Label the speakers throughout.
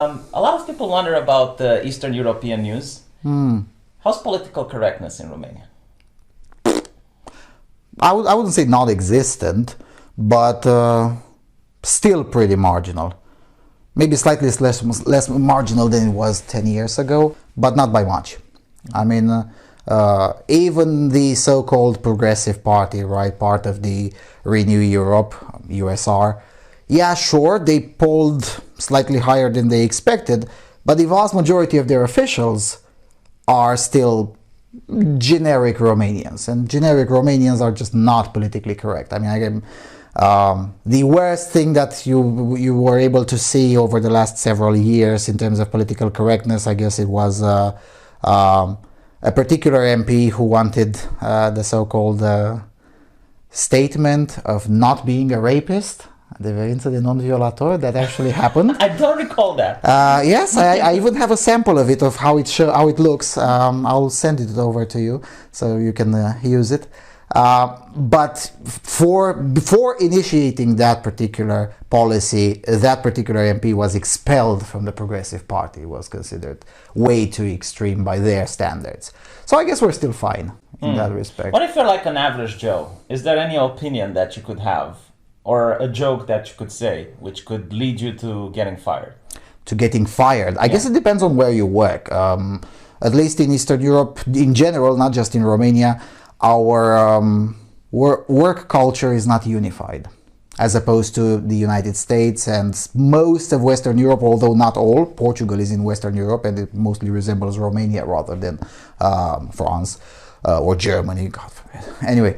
Speaker 1: A lot of people wonder about the Eastern European news.
Speaker 2: Hmm.
Speaker 1: How's political correctness in Romania?
Speaker 2: I wouldn't say non-existent, but still pretty marginal. Maybe slightly less marginal than it was 10 years ago, but not by much. I mean, even the so-called Progressive Party, right, part of the Renew Europe, USR, yeah, sure, they polled slightly higher than they expected, but the vast majority of their officials are still generic Romanians, and generic Romanians are just not politically correct. I mean, the worst thing that you were able to see over the last several years in terms of political correctness, I guess it was a particular MP who wanted the so-called statement of not being a rapist. The incident non violator that actually happened.
Speaker 1: I don't recall that.
Speaker 2: Yes, I even have a sample of it, of how it looks. I'll send it over to you so you can use it. But before initiating that particular policy, that particular MP was expelled from the Progressive Party. It was considered way too extreme by their standards. So I guess we're still fine in that respect.
Speaker 1: What if you're like an average Joe? Is there any opinion that you could have, or a joke that you could say, which could lead you to getting fired?
Speaker 2: To getting fired? I guess it depends on where you work. At least in Eastern Europe, in general, not just in Romania, our work culture is not unified, as opposed to the United States and most of Western Europe, although not all. Portugal is in Western Europe, and it mostly resembles Romania rather than France or Germany, God forbid. Anyway.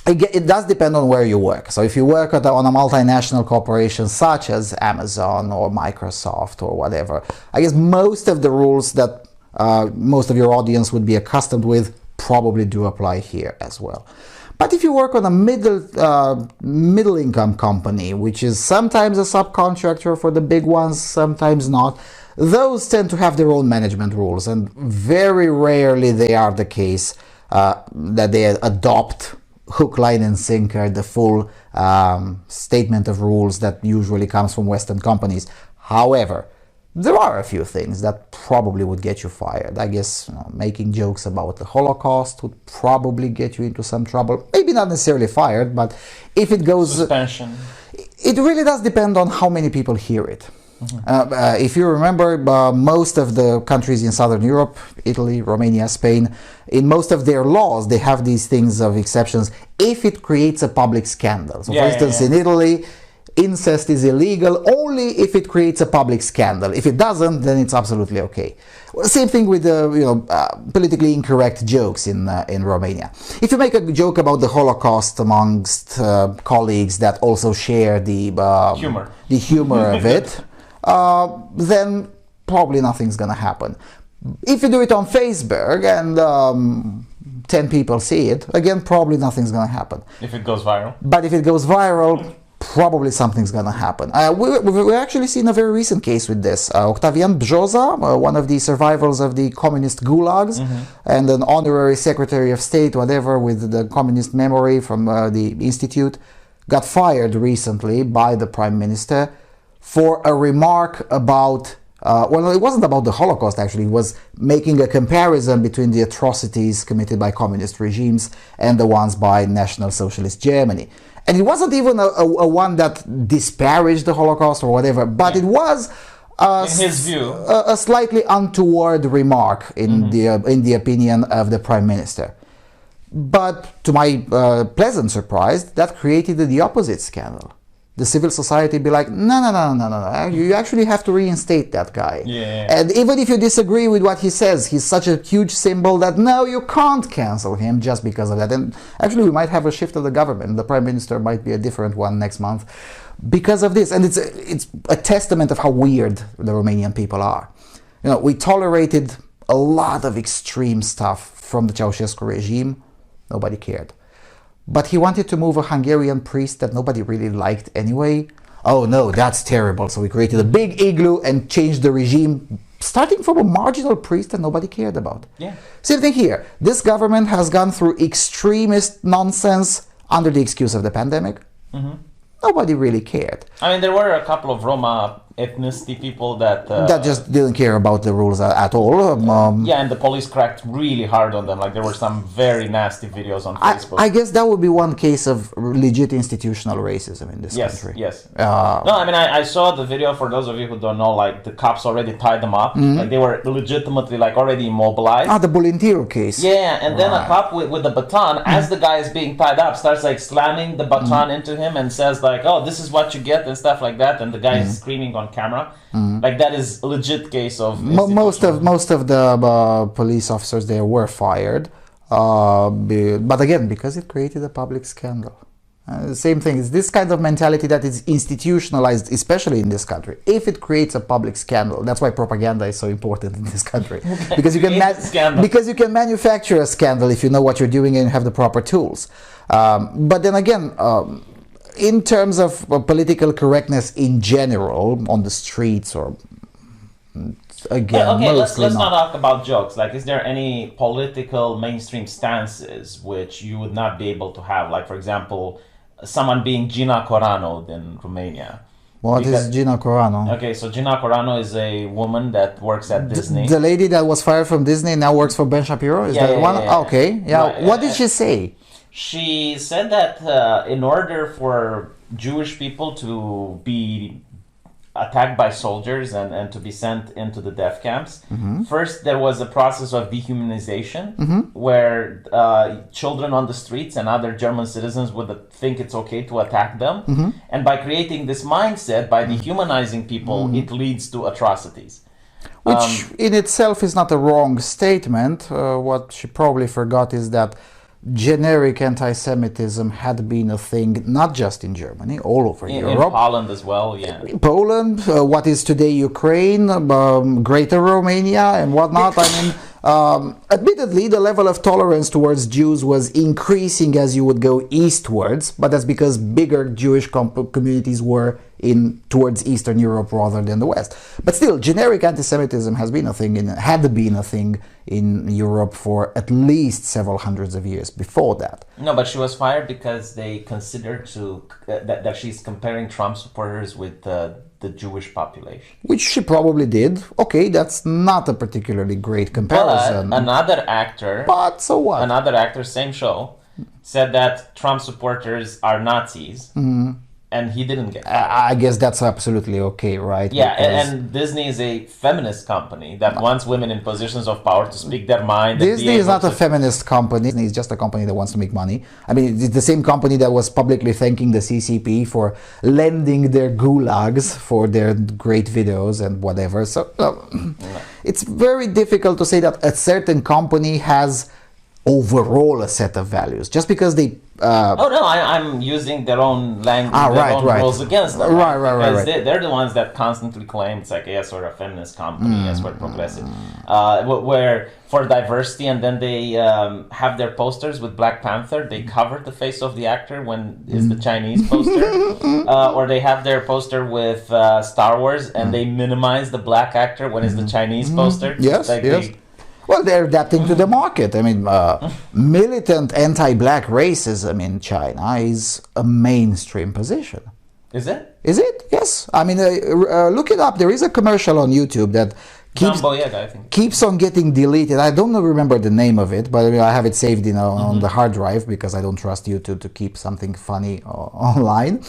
Speaker 2: It does depend on where you work. So if you work on a multinational corporation such as Amazon or Microsoft or whatever, I guess most of the rules that most of your audience would be accustomed with probably do apply here as well. But if you work on a middle income company, which is sometimes a subcontractor for the big ones, sometimes not, those tend to have their own management rules, and very rarely they are the case that they adopt hook, line and sinker the full statement of rules that usually comes from Western companies. However, there are a few things that probably would get you fired. I guess making jokes about the Holocaust would probably get you into some trouble. Maybe not necessarily fired, but if it goes...
Speaker 1: Suspension.
Speaker 2: It really does depend on how many people hear it. If you remember, most of the countries in Southern Europe, Italy, Romania, Spain, in most of their laws, they have these things of exceptions if it creates a public scandal. So, for instance, in Italy, incest is illegal only if it creates a public scandal. If it doesn't, then it's absolutely okay. Same thing with politically incorrect jokes in Romania. If you make a joke about the Holocaust amongst colleagues that also share the humor of it, then probably nothing's gonna happen. If you do it on Facebook and 10 people see it, again, probably nothing's gonna happen.
Speaker 1: If it goes viral?
Speaker 2: But if it goes viral, probably something's gonna happen. We've actually seen a very recent case with this. Octavian Bjoza, one of the survivors of the communist gulags, and an honorary secretary of state, whatever, with the communist memory from the institute, got fired recently by the prime minister for a remark about, well, it wasn't about the Holocaust actually, it was making a comparison between the atrocities committed by communist regimes and the ones by National Socialist Germany. And it wasn't even a one that disparaged the Holocaust or whatever, but it was,
Speaker 1: in his view,
Speaker 2: a slightly untoward remark in the opinion of the Prime Minister. But to my pleasant surprise, that created the opposite scandal. The civil society be like, no, you actually have to reinstate that guy. And even if you disagree with what he says, he's such a huge symbol that no, you can't cancel him just because of that. And actually we might have a shift of the government. The prime minister might be a different one next month because of this. And it's a testament of how weird the Romanian people are. You know, we tolerated a lot of extreme stuff from the Ceausescu regime. Nobody cared. But he wanted to move a Hungarian priest that nobody really liked anyway. Oh no, that's terrible. So we created a big igloo and changed the regime, starting from a marginal priest that nobody cared about. Same thing here. This government has gone through extremist nonsense under the excuse of the pandemic. Nobody really cared.
Speaker 1: I mean, there were a couple of Roma ethnicity people that
Speaker 2: that just didn't care about the rules at all.
Speaker 1: yeah, and the police cracked really hard on them. Like there were some very nasty videos on Facebook.
Speaker 2: I guess that would be one case of legit institutional racism in this country.
Speaker 1: Yes. No, I mean I saw the video. For those of you who don't know, like the cops already tied them up. Like they were legitimately like already immobilized.
Speaker 2: The Bolintiro case.
Speaker 1: Yeah, and then a cop with the baton, as the guy is being tied up, starts like slamming the baton into him and says like, "Oh, this is what you get," and stuff like that. And the guy is screaming on camera. Like that is a legit case of
Speaker 2: most of the police officers there were fired, but again because it created a public scandal. Same thing. It's this kind of mentality that is institutionalized, especially in this country. If it creates a public scandal, that's why propaganda is so important in this country, because you can manufacture a scandal if you know what you're doing and you have the proper tools. But then again, in terms of political correctness in general on the streets, or again,
Speaker 1: okay, let's
Speaker 2: mostly
Speaker 1: not talk about jokes. Like, is there any political mainstream stances which you would not be able to have? Like, for example, someone being Gina Corano in Romania.
Speaker 2: What is Gina Corano?
Speaker 1: Okay, so Gina Corano is a woman that works at Disney.
Speaker 2: The lady that was fired from Disney now works for Ben Shapiro? Is that one?
Speaker 1: Yeah.
Speaker 2: Okay, yeah.
Speaker 1: Right,
Speaker 2: What did she say?
Speaker 1: She said that in order for Jewish people to be attacked by soldiers and to be sent into the death camps, first there was a process of dehumanization where children on the streets and other German citizens would think it's okay to attack them. And by creating this mindset, by dehumanizing people, it leads to atrocities.
Speaker 2: Which in itself is not a wrong statement. What she probably forgot is that generic anti-Semitism had been a thing not just in Germany, all over Europe.
Speaker 1: In Poland as well, yeah.
Speaker 2: Poland, what is today Ukraine, Greater Romania and whatnot. I mean, admittedly, the level of tolerance towards Jews was increasing as you would go eastwards, but that's because bigger Jewish communities were towards Eastern Europe rather than the West. But still, generic anti-Semitism had been a thing in Europe for at least several hundreds of years before that.
Speaker 1: No, but she was fired because they considered that she's comparing Trump supporters with the Jewish population.
Speaker 2: Which she probably did. Okay, that's not a particularly great comparison.
Speaker 1: But another actor...
Speaker 2: But so what?
Speaker 1: Another actor, same show, said that Trump supporters are Nazis. And he didn't get fired.
Speaker 2: I guess that's absolutely okay, right?
Speaker 1: Yeah, and Disney is a feminist company that wants women in positions of power to speak their mind.
Speaker 2: Disney is not a feminist company. Disney is just a company that wants to make money. I mean, it's the same company that was publicly thanking the CCP for lending their gulags for their great videos and whatever. So it's very difficult to say that a certain company has overall a set of values just because they
Speaker 1: I'm using their own language, rules against them. Right. They're the ones that constantly claim it's like, yes, we're a feminist company, yes, we're progressive. Where for diversity, and then they have their posters with Black Panther, they cover the face of the actor when is the Chinese poster, or they have their poster with Star Wars and they minimize the black actor when is the Chinese poster.
Speaker 2: Yes. Well, they're adapting to the market. I mean, militant anti-black racism in China is a mainstream position.
Speaker 1: Is it?
Speaker 2: Is it? Yes. I mean, look it up. There is a commercial on YouTube that keeps on getting deleted. I don't remember the name of it, but I have it saved on the hard drive because I don't trust YouTube to keep something funny online.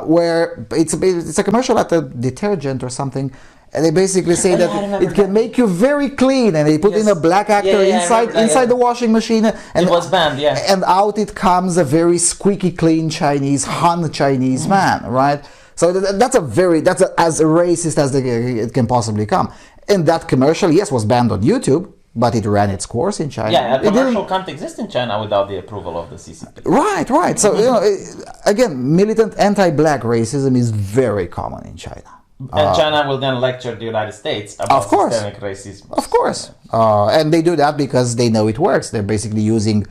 Speaker 2: Where it's a commercial at a detergent or something. And they basically say that it can make you very clean, and they put in a black actor inside the washing machine, and
Speaker 1: it was banned,
Speaker 2: and out it comes a very squeaky clean Han Chinese man, right? So that's as racist as it can possibly come. And that commercial, yes, was banned on YouTube, but it ran its course in China.
Speaker 1: Yeah, a commercial can't exist in China without the approval of the CCP.
Speaker 2: Right. So again, militant anti-black racism is very common in China.
Speaker 1: And China will then lecture the United States about systemic racism.
Speaker 2: Of course. And they do that because they know it works. They're basically using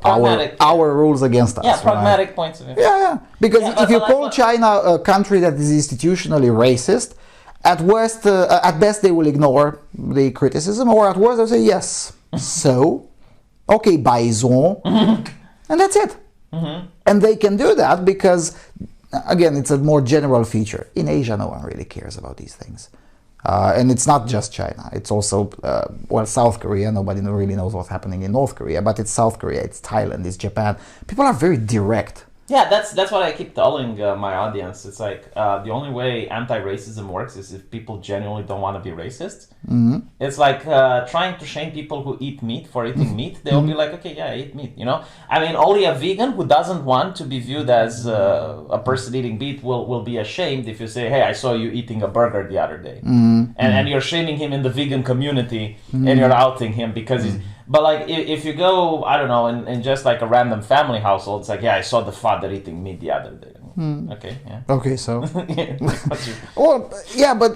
Speaker 2: our rules against us.
Speaker 1: Yeah, pragmatic points of view.
Speaker 2: Yeah. Because if you call China a country that is institutionally racist, at best they will ignore the criticism, or at worst they'll say yes. So, okay, bison. And that's it. And they can do that because again, it's a more general feature. In Asia, no one really cares about these things. And it's not just China. It's also, South Korea. Nobody really knows what's happening in North Korea, but it's South Korea, it's Thailand, it's Japan. People are very direct.
Speaker 1: Yeah, that's what I keep telling my audience. It's like the only way anti-racism works is if people genuinely don't want to be racist.
Speaker 2: Mm-hmm.
Speaker 1: It's like trying to shame people who eat meat for eating meat. They'll be like, okay, yeah, I eat meat, you know? I mean, only a vegan who doesn't want to be viewed as a person eating meat will be ashamed if you say, hey, I saw you eating a burger the other day. And you're shaming him in the vegan community and you're outing him because he's... But like, if you go, I don't know, in just like a random family household, it's like, yeah, I saw the father eating meat the other day. Okay, yeah.
Speaker 2: Okay, so... Well, yeah, but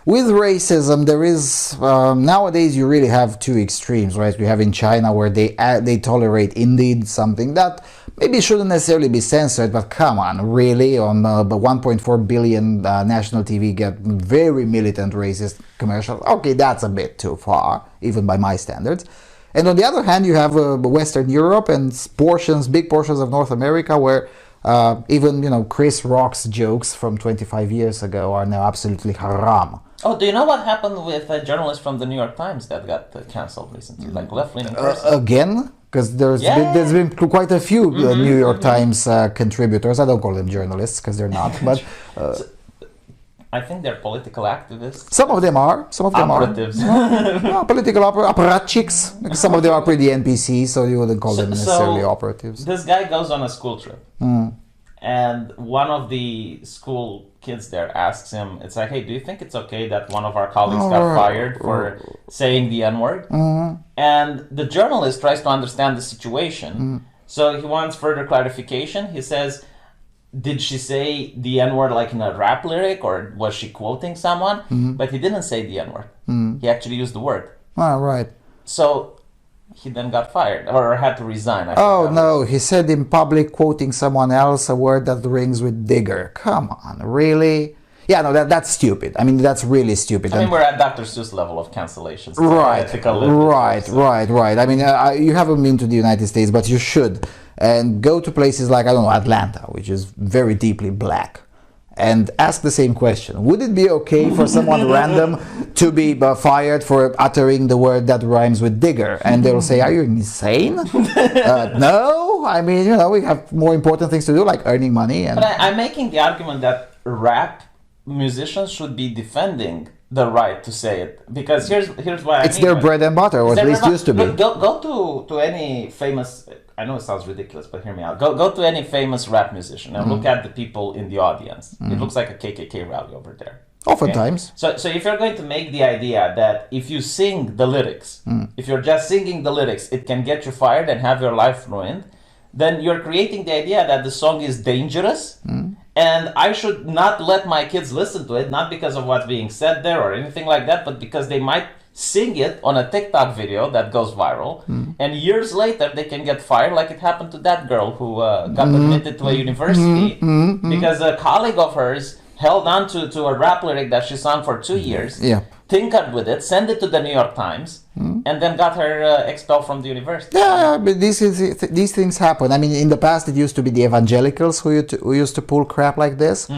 Speaker 2: with racism, there is... nowadays, you really have two extremes, right? We have in China where they tolerate indeed something that maybe shouldn't necessarily be censored, but come on, really? On 1.4 billion national TV get very militant racist commercials? Okay, that's a bit too far, even by my standards. And on the other hand, you have Western Europe and big portions of North America where even, Chris Rock's jokes from 25 years ago are now absolutely haram.
Speaker 1: Oh, do you know what happened with a journalist from the New York Times that got cancelled recently? Like left-leaning person?
Speaker 2: Again? Because there's been quite a few New York Times contributors. I don't call them journalists because they're not, but...
Speaker 1: I think they're political activists.
Speaker 2: Some of them are.
Speaker 1: Operatives.
Speaker 2: No, political apparatchiks. Some of them are pretty NPCs, so you wouldn't call them necessarily operatives.
Speaker 1: This guy goes on a school trip. And one of the school kids there asks him, it's like, hey, do you think it's okay that one of our colleagues got fired for saying the N-word? And the journalist tries to understand the situation. So he wants further clarification. He says, did she say the N-word like in a rap lyric or was she quoting someone? But he didn't say the N-word. He actually used the word.
Speaker 2: Oh, right.
Speaker 1: So he then got fired or had to resign.
Speaker 2: No, he said in public, quoting someone else, a word that rings with digger. Come on, really? Yeah, no, that's stupid. I mean, that's really stupid.
Speaker 1: I mean, we're at Dr. Seuss level of cancellations.
Speaker 2: Right. I mean, you haven't been to the United States, but you should. And go to places like, I don't know, Atlanta, which is very deeply black. And ask the same question. Would it be okay for someone random to be fired for uttering the word that rhymes with digger? And they'll say, are you insane? No, I mean, we have more important things to do, like earning money.
Speaker 1: But I'm making the argument that rap musicians should be defending the right to say it. Because here's why
Speaker 2: it's their bread and butter, or at least used to be.
Speaker 1: Go to any famous... I know it sounds ridiculous, but hear me out. Go to any famous rap musician and look at the people in the audience. It looks like a KKK rally over there.
Speaker 2: Oftentimes.
Speaker 1: Okay? So if you're going to make the idea that if you sing the lyrics, if you're just singing the lyrics, it can get you fired and have your life ruined, then you're creating the idea that the song is dangerous and I should not let my kids listen to it, not because of what's being said there or anything like that, but because they might sing it on a TikTok video that goes viral, and years later they can get fired, like it happened to that girl who got admitted to a university because a colleague of hers held on to a rap lyric that she sung for 2 years, tinkered with it, sent it to the New York Times, and then got her expelled from the university.
Speaker 2: Yeah, but these things happen. I mean, in the past it used to be the evangelicals who used to pull crap like this.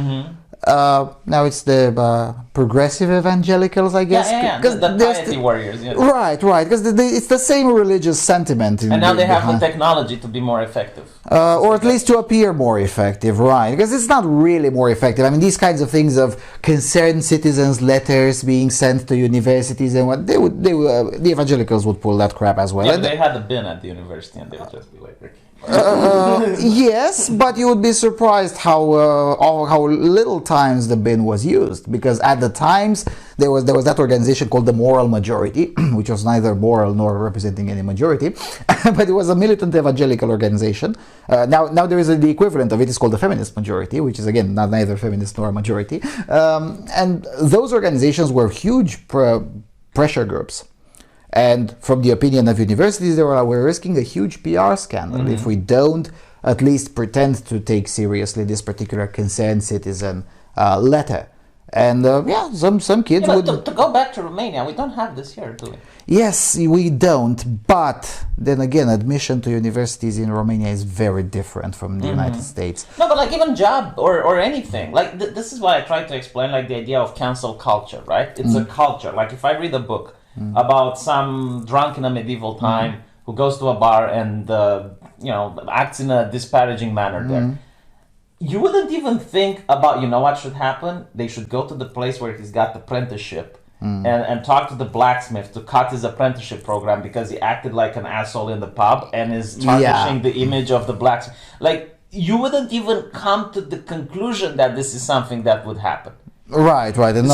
Speaker 2: Now it's the progressive evangelicals, I guess.
Speaker 1: The piety warriors.
Speaker 2: Right, because it's the same religious sentiment.
Speaker 1: And now they have the technology to be more effective.
Speaker 2: Or at least to appear more effective, right? Because it's not really more effective. I mean, these kinds of things of concerned citizens letters being sent to universities and what, the evangelicals would pull that crap as well.
Speaker 1: Yeah, but they had a bin at the university and they would just be like, okay.
Speaker 2: Yes, but you would be surprised how little times the bin was used, because at the times there was that organization called the Moral Majority, which was neither moral nor representing any majority, but it was a militant evangelical organization. Now there is the equivalent of it is called the Feminist Majority, which is again neither feminist nor a majority, and those organizations were huge pressure groups. And from the opinion of universities, we're risking a huge PR scandal if we don't at least pretend to take seriously this particular concerned citizen letter. And some kids would...
Speaker 1: To go back to Romania, we don't have this here, do we?
Speaker 2: Yes, we don't, but then again, admission to universities in Romania is very different from the United States.
Speaker 1: No, but like even job or anything, like this is why I try to explain like the idea of cancel culture, right? It's a culture. Like if I read a book about some drunk in a medieval time who goes to a bar and acts in a disparaging manner there, you wouldn't even think about, what should happen? They should go to the place where he's got the apprenticeship and talk to the blacksmith to cut his apprenticeship program because he acted like an asshole in the pub and is tarnishing the image of the blacksmith. Like, you wouldn't even come to the conclusion that this is something that would happen.
Speaker 2: Right. And,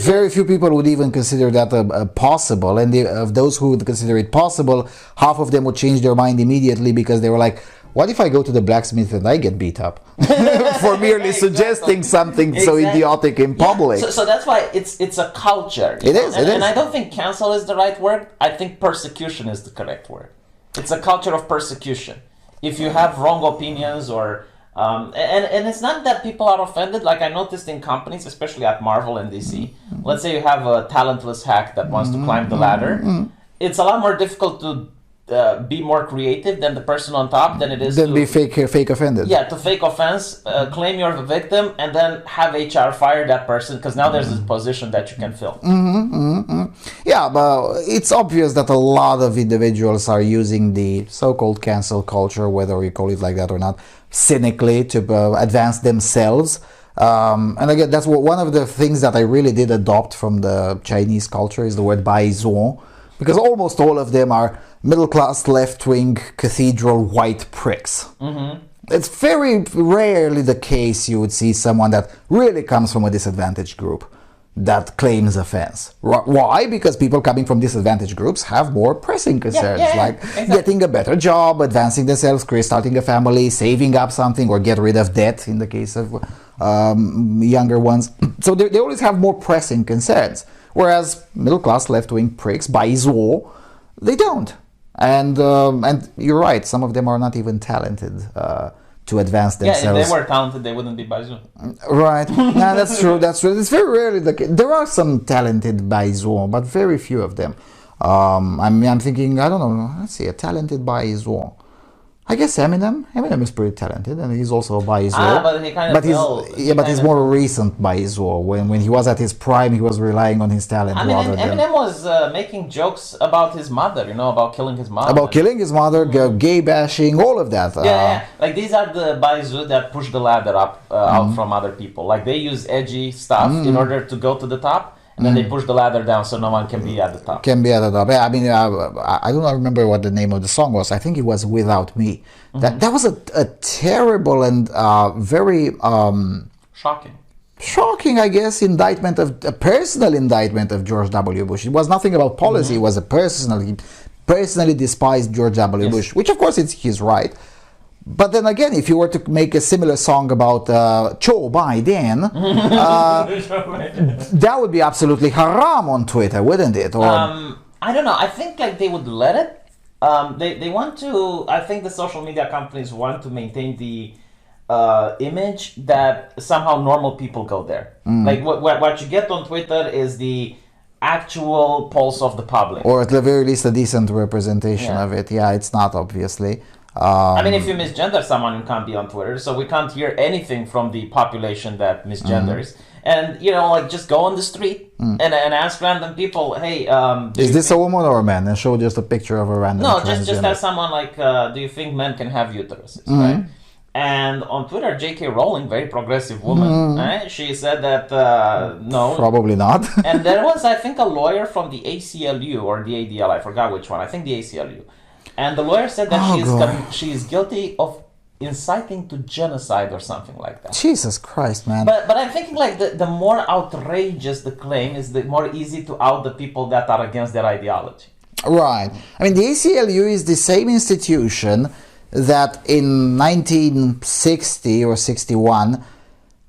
Speaker 2: very few people would even consider that possible. And of those who would consider it possible, half of them would change their mind immediately because they were like, what if I go to the blacksmith and I get beat up for merely suggesting something so idiotic in public?
Speaker 1: So that's why it's a culture.
Speaker 2: It is.
Speaker 1: And I don't think cancel is the right word. I think persecution is the correct word. It's a culture of persecution. If you have wrong opinions or... and it's not that people are offended. Like I noticed in companies, especially at Marvel and DC, let's say you have a talentless hack that wants to climb the ladder. It's a lot more difficult to be more creative than the person on top than it is
Speaker 2: to be fake offended.
Speaker 1: Yeah, to fake offense, claim you're the victim, and then have HR fire that person because now there's this position that you can fill.
Speaker 2: Yeah, but it's obvious that a lot of individuals are using the so-called cancel culture, whether you call it like that or not, cynically to advance themselves. And again, that's one of the things that I really did adopt from the Chinese culture is the word baizuo, because almost all of them are middle-class, left-wing, cathedral, white pricks. It's very rarely the case you would see someone that really comes from a disadvantaged group that claims offense. Why? Because people coming from disadvantaged groups have more pressing concerns, getting a better job, advancing themselves, starting a family, saving up something, or get rid of debt in the case of younger ones. So they always have more pressing concerns. Whereas middle-class, left-wing pricks, baizuo, they don't. And you're right, some of them are not even talented to advance themselves.
Speaker 1: Yeah, if they were talented, they wouldn't be baizuo.
Speaker 2: Right. No, that's true. It's very rarely the case. There are some talented baizuo, but very few of them. I'm thinking, I don't know, let's see, a talented baizuo. I guess Eminem is pretty talented, and he's also a baizuo.
Speaker 1: But he kind of
Speaker 2: he's more recent baizuo. When he was at his prime, he was relying on his talent.
Speaker 1: Eminem was making jokes about his mother, about killing his mother.
Speaker 2: About killing his mother, gay bashing, all of that.
Speaker 1: Like these are the baizu that push the ladder up out from other people. Like they use edgy stuff in order to go to the top. And then they push the ladder down so no one can be at the top.
Speaker 2: Yeah, I mean, I don't remember what the name of the song was. I think it was Without Me. That was a terrible and very... Shocking, I guess, a personal indictment of George W. Bush. It was nothing about policy. It was a personally despised George W. Bush, which of course he's right. But then again, if you were to make a similar song about Joe Biden, that would be absolutely haram on Twitter, wouldn't it? Or,
Speaker 1: I don't know. I think like they would let it. They want to. I think the social media companies want to maintain the image that somehow normal people go there. Like what you get on Twitter is the actual pulse of the public,
Speaker 2: or at the very least a decent representation of it. Yeah, it's not obviously.
Speaker 1: I mean, if you misgender someone, you can't be on Twitter, so we can't hear anything from the population that misgenders. And, just go on the street and ask random people, hey...
Speaker 2: is this a woman or a man? And show just a picture of a random transgender.
Speaker 1: just ask someone like, do you think men can have uteruses, right? And on Twitter, J.K. Rowling, very progressive woman, right? She said that, no.
Speaker 2: Probably not.
Speaker 1: And there was, I think, a lawyer from the ACLU or the ADL, I forgot which one, I think the ACLU. And the lawyer said that she is guilty of inciting to genocide or something like that.
Speaker 2: Jesus Christ, man.
Speaker 1: But I'm thinking like the more outrageous the claim is, the more easy to out the people that are against their ideology.
Speaker 2: Right. I mean, the ACLU is the same institution that in 1960 or 61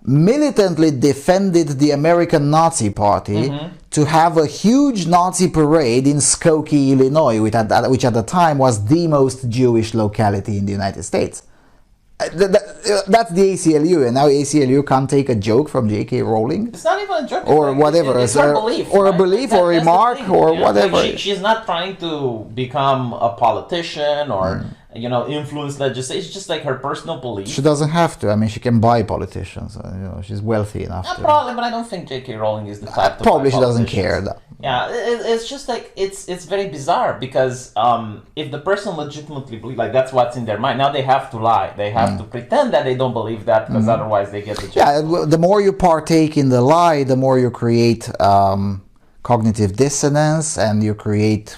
Speaker 2: militantly defended the American Nazi Party to have a huge Nazi parade in Skokie, Illinois, which at the time was the most Jewish locality in the United States. That's the ACLU, and now ACLU can't take a joke from J.K. Rowling.
Speaker 1: It's not even a joke,
Speaker 2: or whatever,
Speaker 1: it's her belief,
Speaker 2: or a belief, or a remark, or whatever.
Speaker 1: Like she's not trying to become a politician or influence legislation. It's just like her personal belief.
Speaker 2: She doesn't have to. I mean, she can buy politicians. She's wealthy enough.
Speaker 1: Probably, but I don't think J.K. Rowling is the type to
Speaker 2: probably
Speaker 1: buy
Speaker 2: she doesn't care. Though.
Speaker 1: Yeah, it's just like it's very bizarre because if the person legitimately believes, like that's what's in their mind, now they have to lie. They have to pretend that they don't believe that because otherwise they get the job.
Speaker 2: Yeah, the more you partake in the lie, the more you create cognitive dissonance, and you create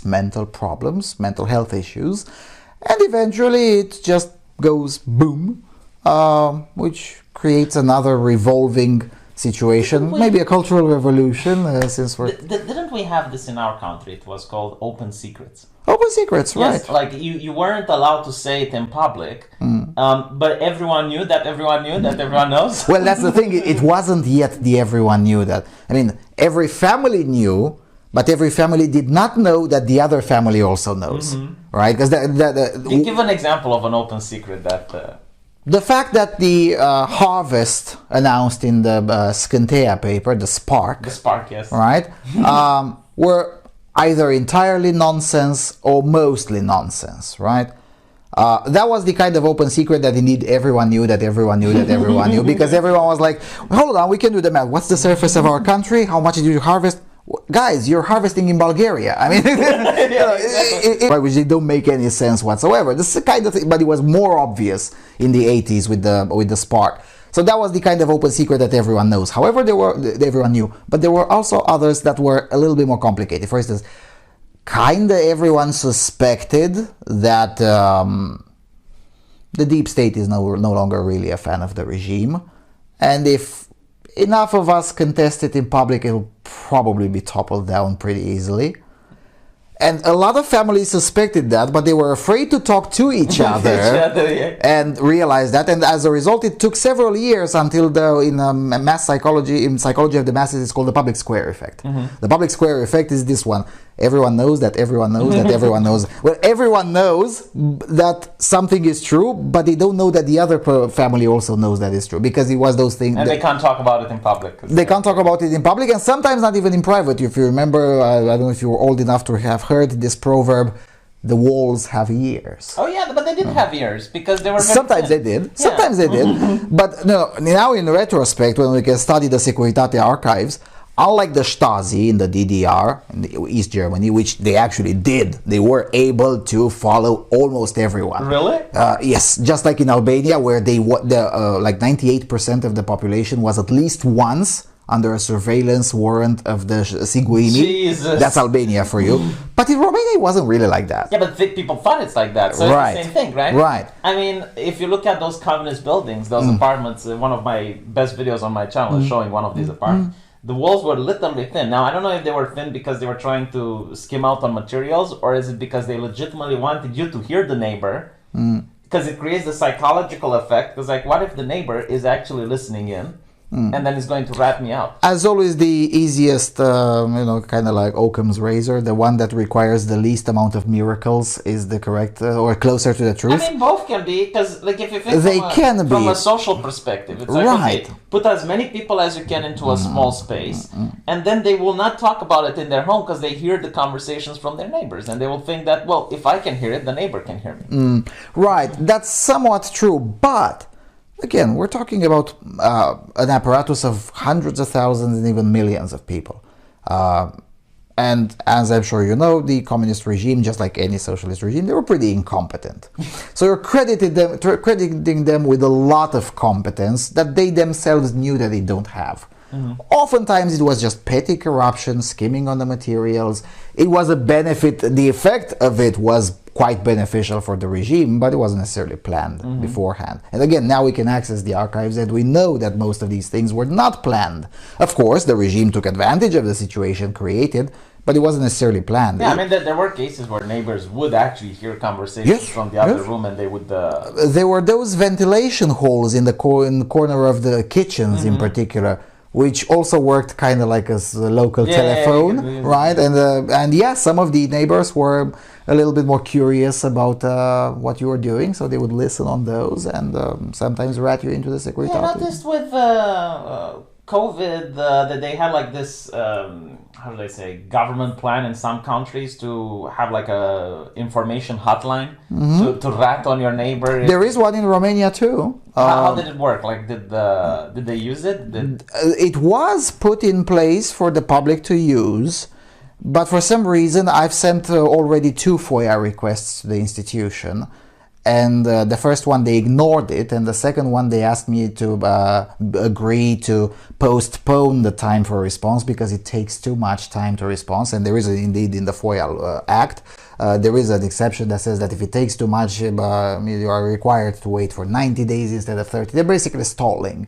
Speaker 2: mental problems, mental health issues, and eventually it just goes boom, which creates another revolving situation, maybe a cultural revolution, since we're...
Speaker 1: Didn't we have this in our country? It was called open secrets.
Speaker 2: Open secrets, right.
Speaker 1: Yes, like you weren't allowed to say it in public, but everyone knew that everyone knew that everyone knows.
Speaker 2: Well, that's the thing. It wasn't yet the everyone knew that. I mean, every family knew, but every family did not know that the other family also knows, right? Because
Speaker 1: give an example of an open secret that...
Speaker 2: The fact that the harvest announced in the Scantea paper, the Spark,
Speaker 1: yes,
Speaker 2: right, were either entirely nonsense or mostly nonsense, right? That was the kind of open secret that indeed everyone knew that everyone knew that everyone knew, because everyone was like, hold on, we can do the math. What's the surface of our country? How much did you harvest? Guys, you're harvesting in Bulgaria. I mean, which they don't make any sense whatsoever. This is the kind of thing, but it was more obvious in the 80s with the Spark. So that was the kind of open secret that everyone knows. However, everyone knew, but there were also others that were a little bit more complicated. For instance, kinda everyone suspected that the deep state is no longer really a fan of the regime, and if enough of us contest it in public, it'll probably be toppled down pretty easily. And a lot of families suspected that, but they were afraid to talk to each other, and realized that. And as a result, it took several years until in psychology of the masses, it's called the public square effect. The public square effect is this one. Everyone knows that everyone knows that everyone knows. Well, everyone knows that something is true, but they don't know that the other family also knows that it's true, because it was those things.
Speaker 1: And they can't talk about it in public.
Speaker 2: They can't talk about it in public, and sometimes not even in private. If you remember, I don't know if you were old enough to have heard this proverb, the walls have ears.
Speaker 1: Oh yeah, but they did have ears, because they were very
Speaker 2: Sometimes
Speaker 1: thin.
Speaker 2: they did. Sometimes they did. But no, now in retrospect, when we can study the Securitate archives, unlike the Stasi in the DDR, in the East Germany, which they actually did, they were able to follow almost everyone.
Speaker 1: Really?
Speaker 2: Yes, just like in Albania, where like 98% of the population was at least once under a surveillance warrant of the Siguini.
Speaker 1: Jesus.
Speaker 2: That's Albania for you. But in Romania, it wasn't really like that.
Speaker 1: Yeah, but people thought it's like that, so
Speaker 2: right.
Speaker 1: It's the same thing, right?
Speaker 2: Right.
Speaker 1: I mean, if you look at those communist buildings, those apartments, one of my best videos on my channel is showing one of these apartments. The walls were literally thin. Now, I don't know if they were thin because they were trying to skim out on materials, or is it because they legitimately wanted you to hear the neighbor, because it creates the psychological effect. Because, like, what if the neighbor is actually listening in, and then is going to rat me out?
Speaker 2: As always, the easiest, kind of like Occam's razor, the one that requires the least amount of miracles is the correct, or closer to the truth.
Speaker 1: I mean, both can be, because, like, if you think from a social perspective, it's like,
Speaker 2: right.
Speaker 1: Okay, put as many people as you can into a small space, and then they will not talk about it in their home because they hear the conversations from their neighbors, and they will think that, well, if I can hear it, the neighbor can hear me.
Speaker 2: Right, that's somewhat true, but again, we're talking about an apparatus of hundreds of thousands and even millions of people. And as I'm sure you know, the communist regime, just like any socialist regime, they were pretty incompetent. So you're crediting them with a lot of competence that they themselves knew that they don't have. Oftentimes it was just petty corruption, skimming on the materials. It was a benefit, the effect of it was quite beneficial for the regime, but it wasn't necessarily planned beforehand. And again, now we can access the archives and we know that most of these things were not planned. Of course, the regime took advantage of the situation created, but it wasn't necessarily planned.
Speaker 1: Yeah, I mean, there were cases where neighbors would actually hear conversations from the other room, and they would...
Speaker 2: There were those ventilation holes in the corner of the kitchens in particular, which also worked kind of like as a local telephone, right? And yeah, some of the neighbors were a little bit more curious about what you were doing, so they would listen on those and sometimes rat you into the security.
Speaker 1: Yeah, I noticed with COVID that they had like this, how do they say, government plan in some countries to have like a information hotline to rat on your neighbor.
Speaker 2: There is one in Romania too.
Speaker 1: How did it work? Like, did they use it?
Speaker 2: It was put in place for the public to use, but for some reason I've sent already 2 FOIA requests to the institution. And the first one they ignored it, and the second one they asked me to agree to postpone the time for response because it takes too much time to respond. And there is indeed in the FOIA Act, there is an exception that says that if it takes too much, you are required to wait for 90 days instead of 30. They're basically stalling.